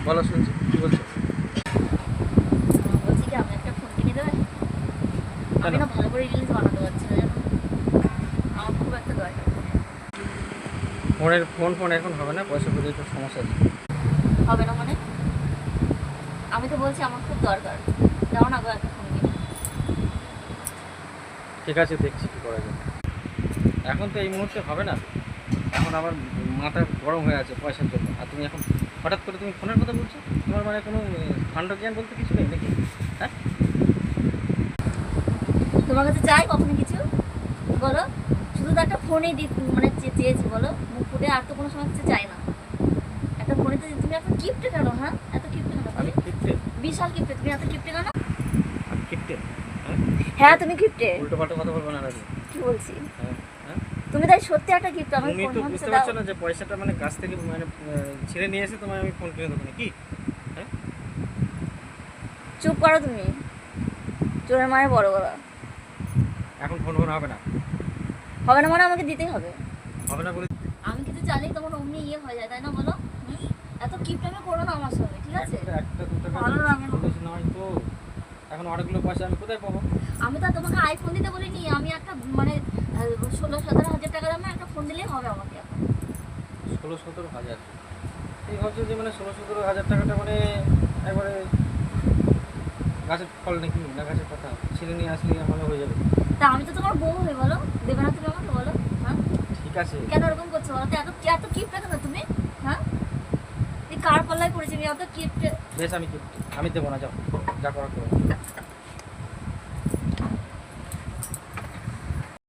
বলো শুনছি, কি বলছো? বলছি কি আমি একটা ফোন কিনে দেবে? আমি না ভালো করে রিলস বানাতে পারছি না জানো, আমার খুব একটা দরকার। ফোন এখন হবে না, পয়সা করে একটু সমস্যা আছে। হবে না মানে? আমি তো বলছি আমার খুব দরকার, দাও না গো একটা ফোন কিনে। ঠিক আছে, দেখছি কি করা যায়। এখন তো এই মুহূর্তে হবে না, এখন আমার মাথা গরম হয়ে আছে পয়সার জন্য। আর তুমি এখন হঠাৎ করে তুমি ফোনের কথা বলছো? তোমার মানে কোনো কাণ্ড জ্ঞান বলতে কিছু নেই নাকি? হ্যাঁ, তোমার কাছে চাই কখনো কিছু বলো? শুধু তো একটা ফোনেই মানে চেয়েছি বলো, মুখ ফুটে, আর তো কোনো সময় কিছু চাই না। একটা ফোনে তো তুমি এত কিপ্টে কেন? হ্যাঁ, এত কিপ্টে কেন আমি তুমি? কিপ্টে? বিশাল কিপ্টে তুমি, এত কিপ্টে কেন? আমি কিপ্টে? হ্যাঁ, হ্যাঁ তুমি কিপ্টে। উল্টো পাল্টা কথা বলবো না রাজি। কি বলছি? হ্যাঁ, হ্যাঁ। তুমি তাই সত্যি একটা গিফট আমার তুমি ফোন তো মনে বুঝতে দাও। পারছো না যে পয়সাটা মানে গাছ থেকে মানে ছিঁড়ে নিয়ে এসে তোমায় আমি ফোন কিনে দেবো নাকি? হ্যাঁ, চুপ করো তুমি, চোরের মায়ের বড় গলা। এখন ফোন হবে না। হবে না মানে আমাকে দিতেই হবে। হবে না বলে আমি কিছু চাইলেই তোমার অমনি ইয়ে হয়ে যায়, তাই না বলো? এত কিপটামি করো না আমার সঙ্গে, ঠিক আছে? একটা দু টাকা ভালো লাগে না। বেশি নয় তো। এখন অনেকগুলো পয়সা আমি কোথায় পাবো? আমি তো আর তোমাকে আইফোন দিতে বলিনি, আমি একটা মানে 16-17 হাজার টাকা দামে একটা ফোন দিলেই হবে আমাকে এখন। 16-17 হাজার? এই ভাবছো যে মানে 16-17 হাজার টাকাটা মানে একবারে গাছের ফল নাকি, না গাছের পাতা ছিঁড়ে নিয়ে আসলে আমার হয়ে যাবে? তা আমি তো তোমার বউ হয়ে, বলো দেবে না তুমি আমাকে, বলো? হ্যাঁ, ঠিক আছে, কেন এরকম করছো বলো তো? এত এত কিপটা কেন তুমি? হ্যাঁ, এই কার পাল্লায় পড়েছি আমি? এত কিপটে। বেশ আমি দেবো না, যাও যা করার করো।